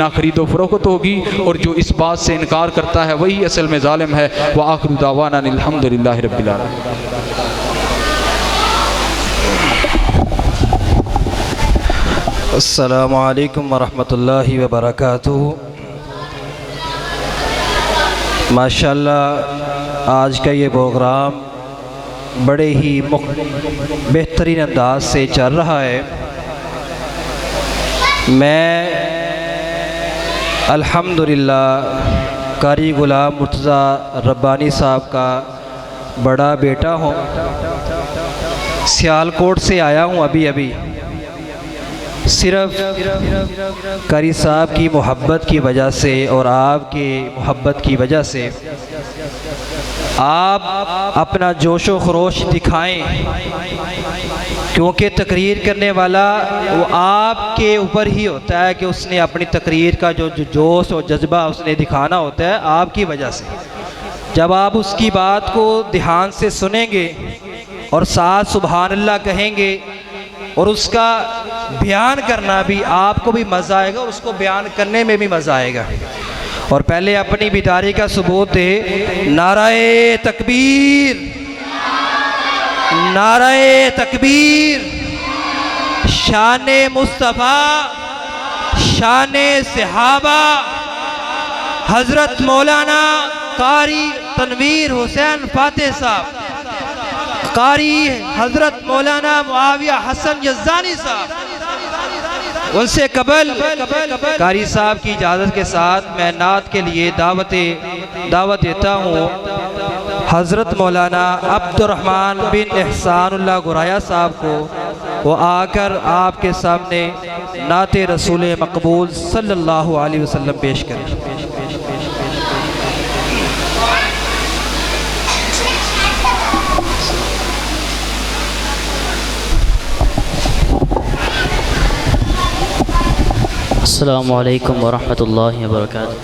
نہ خرید و فروخت ہوگی، اور جو اس بات سے انکار کرتا ہے وہی اصل میں ظالم ہے۔ وآخر دعوانا الحمدللہ رب العالمین۔ السلام علیکم ورحمۃ اللہ وبرکاتہ۔ ماشاءاللہ آج کا یہ پروگرام بڑے ہی بہترین انداز سے چل رہا ہے۔ میں الحمدللہ قاری غلام مرتضیٰ ربانی صاحب کا بڑا بیٹا ہوں۔ سیالکوٹ سے آیا ہوں ابھی صرف قاری صاحب کی محبت کی وجہ سے اور آپ کی محبت کی وجہ سے۔ آپ اپنا جوش و خروش دکھائیں، کیونکہ تقریر کرنے والا وہ آپ کے اوپر ہی ہوتا ہے کہ اس نے اپنی تقریر کا جو جوش اور جذبہ اس نے دکھانا ہوتا ہے آپ کی وجہ سے۔ جب آپ اس کی بات کو دھیان سے سنیں گے اور ساتھ سبحان اللہ کہیں گے اور اس کا بیان کرنا بھی آپ کو بھی مزہ آئے گا اور اس کو بیان کرنے میں بھی مزہ آئے گا۔ اور پہلے اپنی بیداری کا ثبوت دے۔ نعرہ تکبیر، نعرہ تکبیر، شان مصطفیٰ، شان صحابہ، حضرت مولانا قاری تنویر حسین فاتح صاحب، قاری حضرت مولانا معاویہ حسن یزدانی صاحب۔ ان سے قبل قاری صاحب کی اجازت کے ساتھ میں نعت کے لیے دعوت دیتا ہوں حضرت مولانا عبد الرحمن بن احسان اللہ گرایا صاحب کو، وہ آ کر آپ کے سامنے نعت رسول مقبول صلی اللہ علیہ وسلم پیش کریں۔ السلام علیکم ورحمۃ اللہ وبرکاتہ۔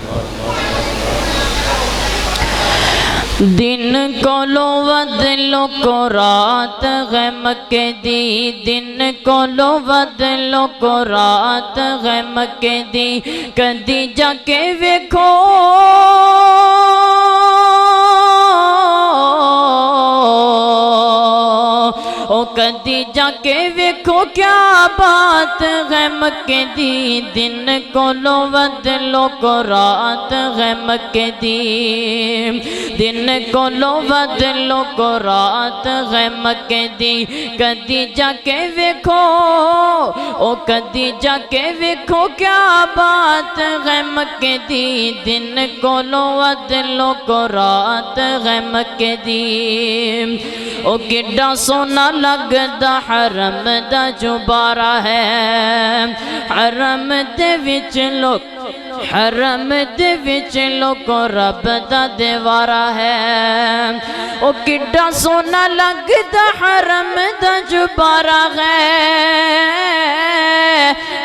دن کو لو ود لو کو رات غم کے دی، دن کو لو ود لو کو رات غم کے دی، کدی جا کے ویکھو او کدی جا کے ویکھو کیا بات غم کے دی، دن کو لو ود لو کو رات غم کے دی، دن کو لو ود لو کو رات غم کے دی، کدی جا کے ویکھو او کدی جا کے ویکھو کیا بات غم کے دی، دن کو لو ود لو کو رات غم کے دی۔ او کڈا سونا لگدا حرم دا جبارہ ہے، حرم دے وچ لوگ حرم دے وچ لوگ رب دا دیوارہ ہے۔ او کڈا سونا لگدا حرم دا جبارہ ہے،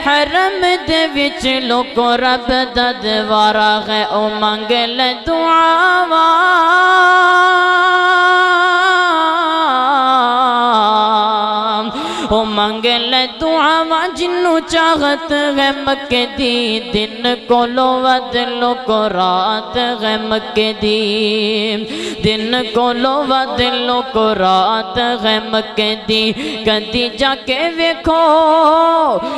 حرم دے وچ لوگ رب دا دیوارہ ہے۔ او منگ لے دعاواں او منگ لے دعاواں جنوں چاہت غم کے دی، دن کو لو ود لو کو رات غم کے دی، دن کو لو ود لو کو رات غم کے دی، کدی جا کے ویکھو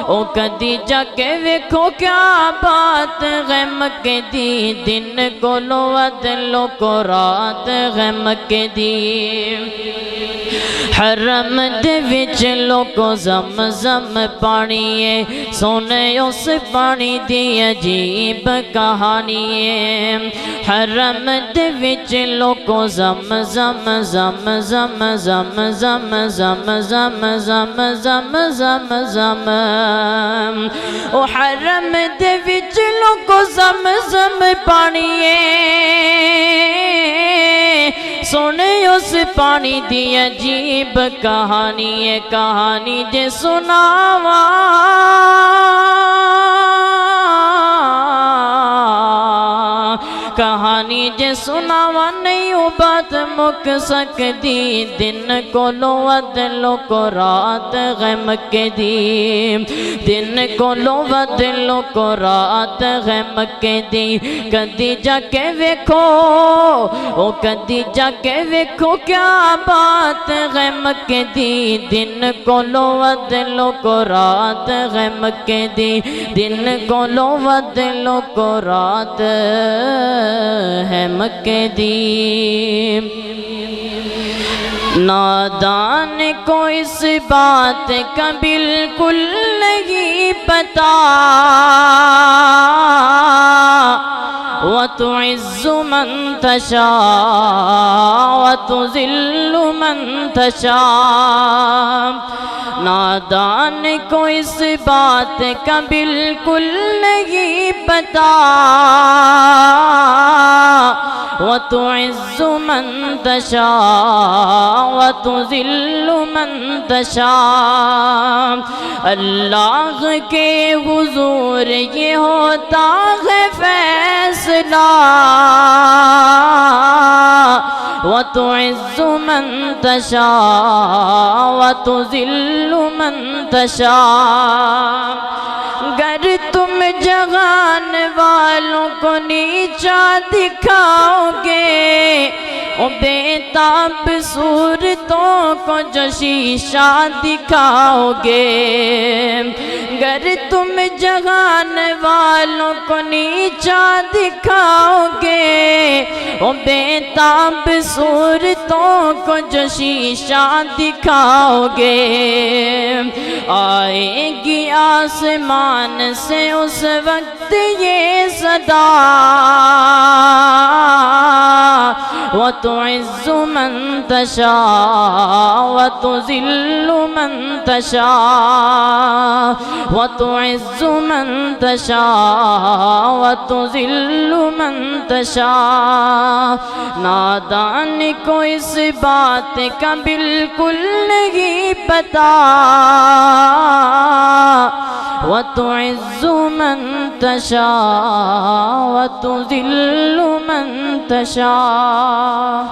او کدی جا کے ویکھو کیا بات غم کے دی، دن کو لو ود لو کو رات غم کے دی۔ حرم دے وچ لوکو زمزم پانی ہے، سونے اس پانی دی عجیب کہانی ہے۔ حرم دے وچ لوکو زمزم زم زم زم زم زم زم زم زم زم زم، او حرم دے وچ لوکو زمزم پانی ہے، سونے اس پانی دی عجیب کہانی ہے، کہانی جے سناواں کہانی جے سناوا نہیں وہ بات مک سکدی دن کولو ودلو کو رات غم کے دی دن کولو ودلو کو رات غم کے دی کدی جا کے ویکھو او کدی جا کے ویکھو کیا بات غم کے دی دن کولو ودلو کو رات غم کے دی دن کولو ودلو کو رات غم کے دی نادان کو اس بات کا بالکل نہیں پتا وَتُعِزُّ مَن تَشَاءُ وَتُذِلُّ مَن تَشَاءُ نادان کو اس بات کا بالکل نہیں پتا وَتُعِزُّ مَن تَشَاءُ وَتُذِلُّ مَن تَشَاءُ اللہ کے حضور یہ ہوتا ہے فیصلہ وَتُعِزُّ مَن تَشَاءُ وَتُذِلُّ مَن تَشَاءُ گر تم جہان والوں کو نیچا دکھاؤ گے او بے تاب صورتوں کو جو شیشہ دکھاؤ گے گر تم جہان والوں کو نیچا دکھاؤ گے او بے تاب صورتوں کو جو شیشہ دکھاؤ گے آئے گی آسمان سے اس وقت یہ صدا وَتُعِزُّ مَن تَشَاءُ وَتُذِلُّ مَن تَشَاءُ وَتُعِزُّ مَن تَشَاءُ وَتُذِلُّ مَن تَشَاءُ نادان کو اس بات کا بالکل نہیں پتا وَتُعِزُّ مَن تَشَاءُ وَتُذِلُّ مَن تَشَاءُ